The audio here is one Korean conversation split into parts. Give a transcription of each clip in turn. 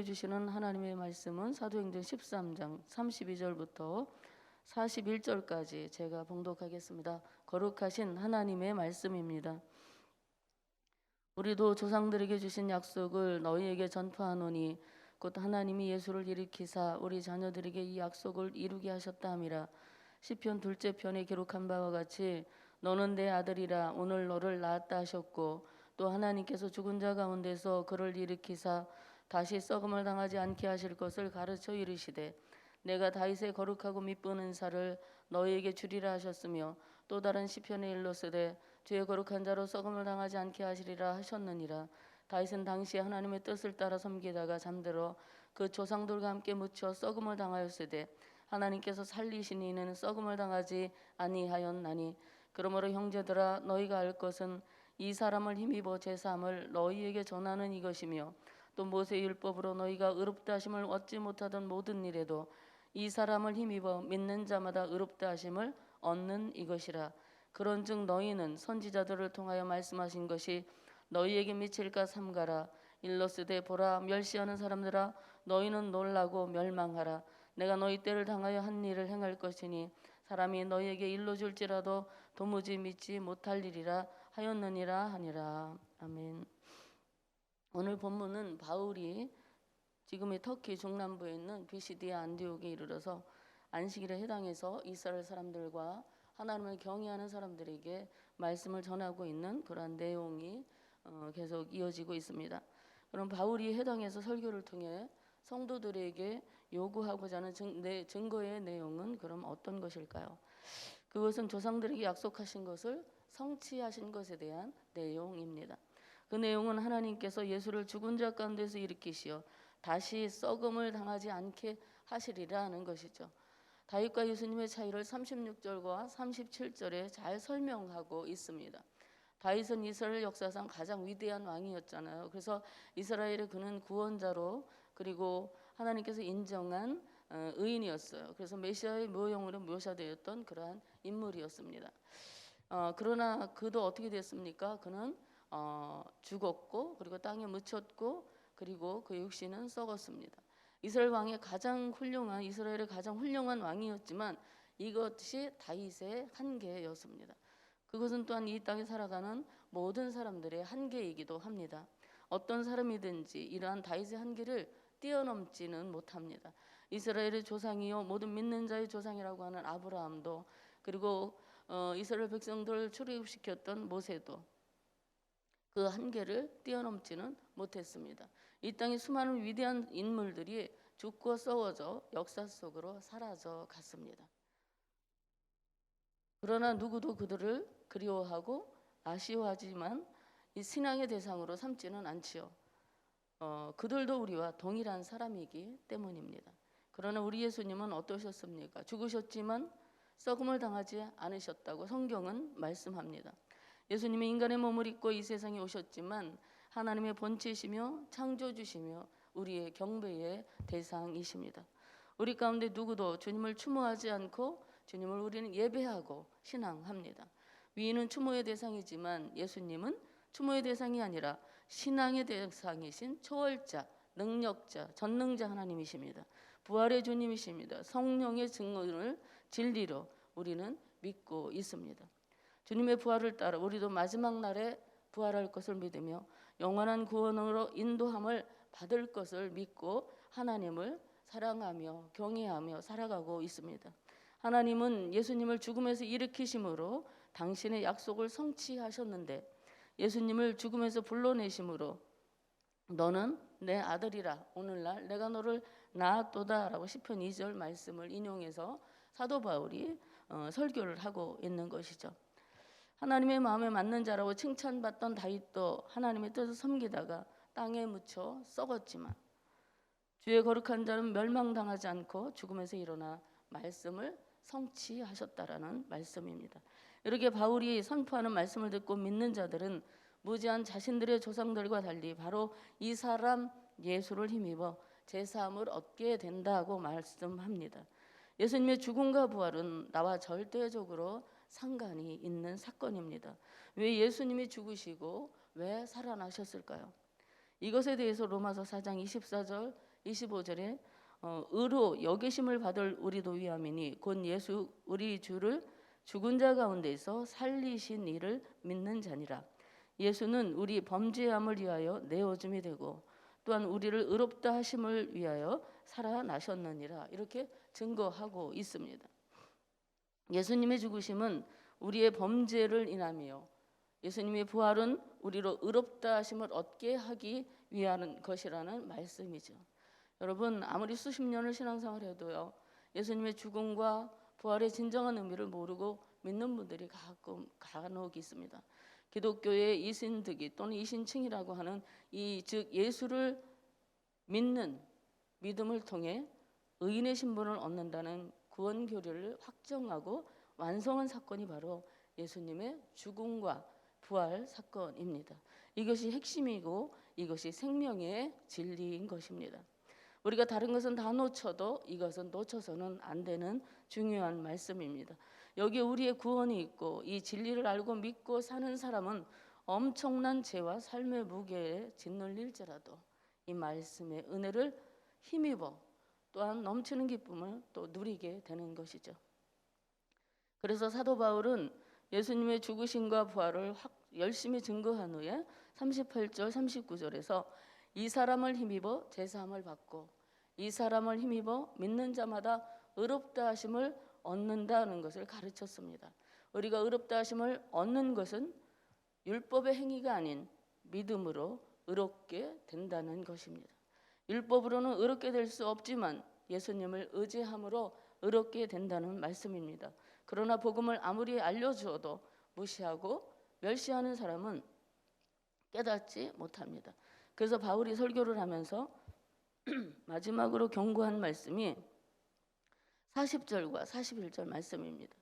주시는 하나님의 말씀은 사도행전 13장 32절부터 41절까지 제가 봉독하겠습니다. 거룩하신 하나님의 말씀입니다. 우리도 조상들에게 주신 약속을 너희에게 전파하노니 곧 하나님이 예수를 일으키사 우리 자녀들에게 이 약속을 이루게 하셨다 함이라. 시편 둘째 편에 기록한 바와 같이 너는 내 아들이라 오늘 너를 낳았다 하셨고, 또 하나님께서 죽은 자 가운데서 그를 일으키사 다시 썩음을 당하지 않게 하실 것을 가르쳐 이르시되, 내가 다윗의 거룩하고 미쁜 은사를 너희에게 주리라 하셨으며, 또 다른 시편에 일렀으되 주의 거룩한 자로 썩음을 당하지 않게 하시리라 하셨느니라. 다윗은 당시에 하나님의 뜻을 따라 섬기다가 잠들어 그 조상들과 함께 묻혀 썩음을 당하였으되, 하나님께서 살리시니 이는 썩음을 당하지 아니하였나니. 그러므로 형제들아, 너희가 알 것은 이 사람을 힘입어 제사함을 너희에게 전하는 이것이며, 또 모세의 율법으로 너희가 의롭다 하심을 얻지 못하던 모든 일에도 이 사람을 힘입어 믿는 자마다 의롭다 하심을 얻는 이것이라. 그런즉 너희는 선지자들을 통하여 말씀하신 것이 너희에게 미칠까 삼가라. 일러스되 보라, 멸시하는 사람들아, 너희는 놀라고 멸망하라. 내가 너희 때를 당하여 한 일을 행할 것이니 사람이 너희에게 일러줄지라도 도무지 믿지 못할 일이라 하였느니라 하니라. 아멘. 오늘 본문은 바울이 지금의 터키 중남부에 있는 비시디아 안디옥에 이르러서 안식일에 해당해서 이스라엘 사람들과 하나님을 경외하는 사람들에게 말씀을 전하고 있는 그러한 내용이 계속 이어지고 있습니다. 그럼 바울이 해당해서 설교를 통해 성도들에게 요구하고자 하는 증거의 내용은 그럼 어떤 것일까요? 그것은 조상들에게 약속하신 것을 성취하신 것에 대한 내용입니다. 그 내용은 하나님께서 예수를 죽은 자 가운데서 일으키시어 다시 썩음을 당하지 않게 하시리라는 것이죠. 다윗과 예수님의 차이를 36절과 37절에 잘 설명하고 있습니다. 다윗은 이스라엘 역사상 가장 위대한 왕이었잖아요. 그래서 이스라엘의 그는 구원자로, 그리고 하나님께서 인정한 의인이었어요. 그래서 메시아의 모형으로 묘사되었던 그러한 인물이었습니다. 그러나 그도 어떻게 됐습니까? 그는 죽었고, 그리고 땅에 묻혔고, 그리고 그 육신은 썩었습니다. 이스라엘의 가장 훌륭한 왕이었지만 이것이 다윗의 한계였습니다. 그것은 또한 이 땅에 살아가는 모든 사람들의 한계이기도 합니다. 어떤 사람이든지 이러한 다윗의 한계를 뛰어넘지는 못합니다. 이스라엘의 조상이요 모든 믿는 자의 조상이라고 하는 아브라함도, 그리고 이스라엘 백성들을 출애굽시켰던 모세도 그 한계를 뛰어넘지는 못했습니다. 이 땅에 수많은 위대한 인물들이 죽고 썩어져 역사 속으로 사라져 갔습니다. 그러나 누구도 그들을 그리워하고 아쉬워하지만 이 신앙의 대상으로 삼지는 않지요. 그들도 우리와 동일한 사람이기 때문입니다. 그러나 우리 예수님은 어떠셨습니까? 죽으셨지만 썩음을 당하지 않으셨다고 성경은 말씀합니다. 예수님이 인간의 몸을 입고 이 세상에 오셨지만 하나님의 본체이시며 창조주시며 우리의 경배의 대상이십니다. 우리 가운데 누구도 주님을 추모하지 않고 주님을 우리는 예배하고 신앙합니다. 위인은 추모의 대상이지만 예수님은 추모의 대상이 아니라 신앙의 대상이신 초월자, 능력자, 전능자 하나님이십니다. 부활의 주님이십니다. 성령의 증언을 진리로 우리는 믿고 있습니다. 주님의 부활을 따라 우리도 마지막 날에 부활할 것을 믿으며 영원한 구원으로 인도함을 받을 것을 믿고 하나님을 사랑하며 경외하며 살아가고 있습니다. 하나님은 예수님을 죽음에서 일으키심으로 당신의 약속을 성취하셨는데, 예수님을 죽음에서 불러내심으로 너는 내 아들이라 오늘날 내가 너를 낳았도다 라고 시편 2절 말씀을 인용해서 사도 바울이 설교를 하고 있는 것이죠. 하나님의 마음에 맞는 자라고 칭찬받던 다윗도 하나님의 뜻을 섬기다가 땅에 묻혀 썩었지만 주의 거룩한 자는 멸망당하지 않고 죽음에서 일어나 말씀을 성취하셨다라는 말씀입니다. 이렇게 바울이 선포하는 말씀을 듣고 믿는 자들은 무지한 자신들의 조상들과 달리 바로 이 사람 예수를 힘입어 제사함을 얻게 된다고 말씀합니다. 예수님의 죽음과 부활은 나와 절대적으로 상관이 있는 사건입니다. 왜 예수님이 죽으시고 왜 살아나셨을까요? 이것에 대해서 로마서 4장 24절 25절에 의로 여기심을 받을 우리도 위함이니 곧 예수 우리 주를 죽은 자 가운데서 살리신 이를 믿는 자니라. 예수는 우리 범죄함을 위하여 내어줌이 되고 또한 우리를 의롭다 하심을 위하여 살아나셨느니라. 이렇게 증거하고 있습니다. 예수님의 죽으심은 우리의 범죄를 인하며 예수님의 부활은 우리로 의롭다 하심을 얻게 하기 위한 것이라는 말씀이죠. 여러분, 아무리 수십 년을 신앙생활해도요, 예수님의 죽음과 부활의 진정한 의미를 모르고 믿는 분들이 간혹 있습니다. 기독교의 이신득이 또는 이신층이라고 하는 즉 예수를 믿는 믿음을 통해 의인의 신분을 얻는다는 구원 교리를 확정하고 완성한 사건이 바로 예수님의 죽음과 부활 사건입니다. 이것이 핵심이고 이것이 생명의 진리인 것입니다. 우리가 다른 것은 다 놓쳐도 이것은 놓쳐서는 안 되는 중요한 말씀입니다. 여기에 우리의 구원이 있고 이 진리를 알고 믿고 사는 사람은 엄청난 죄와 삶의 무게에 짓눌릴지라도 이 말씀의 은혜를 힘입어 또한 넘치는 기쁨을 또 누리게 되는 것이죠. 그래서 사도 바울은 예수님의 죽으심과 부활을 열심히 증거한 후에 38절 39절에서 이 사람을 힘입어 제사함을 받고 이 사람을 힘입어 믿는 자마다 의롭다 하심을 얻는다는 것을 가르쳤습니다. 우리가 의롭다 하심을 얻는 것은 율법의 행위가 아닌 믿음으로 의롭게 된다는 것입니다. 율법으로는 의롭게 될 수 없지만 예수님을 의지함으로 의롭게 된다는 말씀입니다. 그러나 복음을 아무리 알려주어도 무시하고 멸시하는 사람은 깨닫지 못합니다. 그래서 바울이 설교를 하면서 마지막으로 경고한 말씀이 40절과 41절 말씀입니다.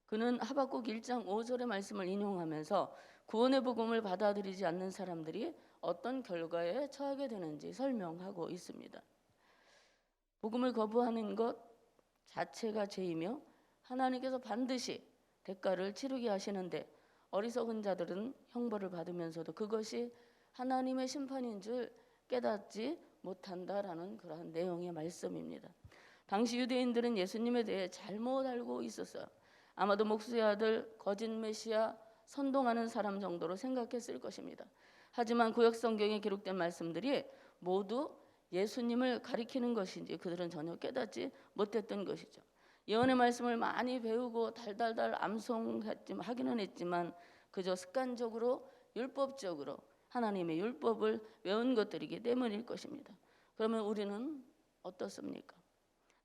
그는 하박국 1장 5절의 말씀을 인용하면서 구원의 복음을 받아들이지 않는 사람들이 어떤 결과에 처하게 되는지 설명하고 있습니다. 복음을 거부하는 것 자체가 죄이며 하나님께서 반드시 대가를 치르게 하시는데 어리석은 자들은 형벌을 받으면서도 그것이 하나님의 심판인 줄 깨닫지 못한다라는 그러한 내용의 말씀입니다. 당시 유대인들은 예수님에 대해 잘못 알고 있었어요. 아마도 목수의 아들, 거짓 메시아, 선동하는 사람 정도로 생각했을 것입니다. 하지만 구약 성경에 기록된 말씀들이 모두 예수님을 가리키는 것인지 그들은 전혀 깨닫지 못했던 것이죠. 예언의 말씀을 많이 배우고 달달달 암송하기는 했지만 그저 습관적으로 율법적으로 하나님의 율법을 외운 것들이기 때문일 것입니다. 그러면 우리는 어떻습니까?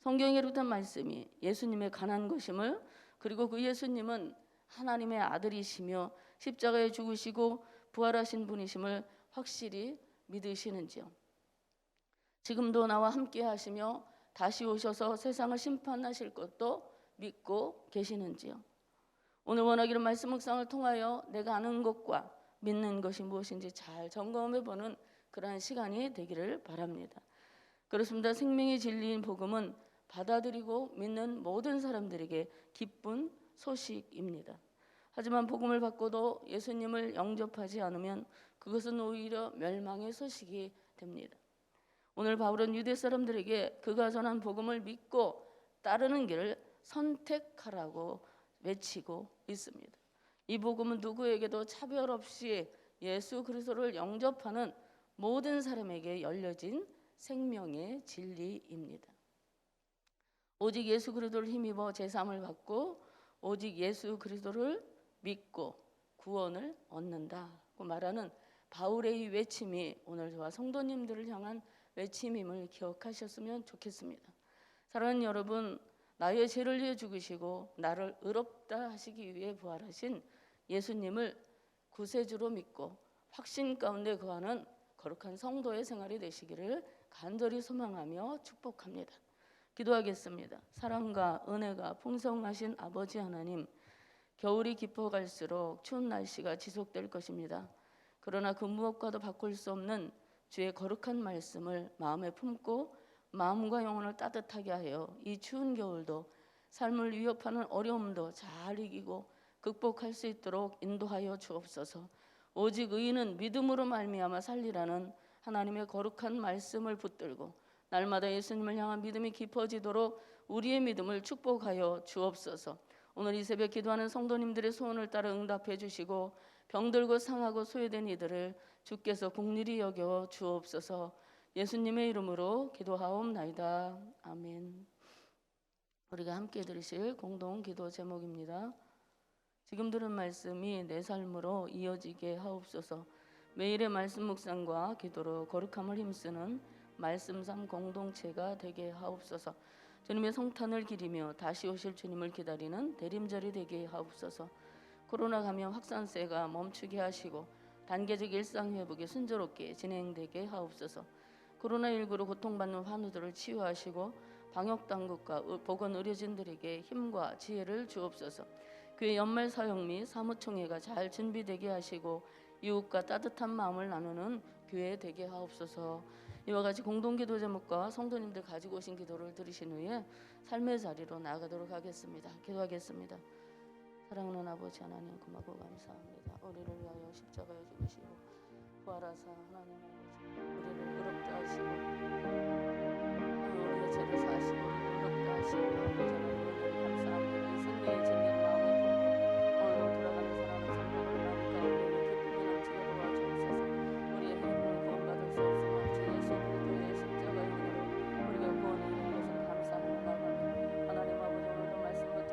성경에 기록된 말씀이 예수님의 가난 것임을 그리고 그 예수님은 하나님의 아들이시며 십자가에 죽으시고 부활하신 분이심을 확실히 믿으시는지요? 지금도 나와 함께 하시며 다시 오셔서 세상을 심판하실 것도 믿고 계시는지요? 오늘 원하기를 말씀 묵상을 통하여 내가 아는 것과 믿는 것이 무엇인지 잘 점검해보는 그러한 시간이 되기를 바랍니다. 그렇습니다. 생명의 진리인 복음은 받아들이고 믿는 모든 사람들에게 기쁜 소식입니다. 하지만 복음을 받고도 예수님을 영접하지 않으면 그것은 오히려 멸망의 소식이 됩니다. 오늘 바울은 유대 사람들에게 그가 전한 복음을 믿고 따르는 길을 선택하라고 외치고 있습니다. 이 복음은 누구에게도 차별 없이 예수 그리스도를 영접하는 모든 사람에게 열려진 생명의 진리입니다. 오직 예수 그리스도를 힘입어 제사함을 받고 오직 예수 그리스도를 믿고 구원을 얻는다고 말하는 바울의 이 외침이 오늘 저와 성도님들을 향한 외침임을 기억하셨으면 좋겠습니다. 사랑하는 여러분, 나의 죄를 위해 죽으시고 나를 의롭다 하시기 위해 부활하신 예수님을 구세주로 믿고 확신 가운데 거하는 거룩한 성도의 생활이 되시기를 간절히 소망하며 축복합니다. 기도하겠습니다. 사랑과 은혜가 풍성하신 아버지 하나님, 겨울이 깊어갈수록 추운 날씨가 지속될 것입니다. 그러나 그 무엇과도 바꿀 수 없는 주의 거룩한 말씀을 마음에 품고 마음과 영혼을 따뜻하게 하여 이 추운 겨울도 삶을 위협하는 어려움도 잘 이기고 극복할 수 있도록 인도하여 주옵소서. 오직 의인은 믿음으로 말미암아 살리라는 하나님의 거룩한 말씀을 붙들고 날마다 예수님을 향한 믿음이 깊어지도록 우리의 믿음을 축복하여 주옵소서. 오늘 이 새벽 기도하는 성도님들의 소원을 따라 응답해 주시고 병들고 상하고 소외된 이들을 주께서 긍휼히 여겨 주옵소서. 예수님의 이름으로 기도하옵나이다. 아멘. 우리가 함께 들으실 공동 기도 제목입니다. 지금 들은 말씀이 내 삶으로 이어지게 하옵소서. 매일의 말씀 묵상과 기도로 거룩함을 힘쓰는 말씀 삶 공동체가 되게 하옵소서. 주님의 성탄을 기리며 다시 오실 주님을 기다리는 대림절이 되게 하옵소서. 코로나 감염 확산세가 멈추게 하시고 단계적 일상 회복이 순조롭게 진행되게 하옵소서. 코로나19로 고통받는 환우들을 치유하시고 방역당국과 보건의료진들에게 힘과 지혜를 주옵소서. 교회 연말 사역 및 사무총회가 잘 준비되게 하시고 이웃과 따뜻한 마음을 나누는 교회 되게 하옵소서. 이와 같이 공동기도 제목과 성도님들 가지고 오신 기도를 들으신 후에 삶의 자리로 나아가도록 하겠습니다. 기도하겠습니다. 사랑하는 아버지 하나님 고맙고 감사합니다. 우리를 위하여 십자가에 죽으시고 부활하사 하나님 아버지 우리를 의롭다 하시고 우리의 죄를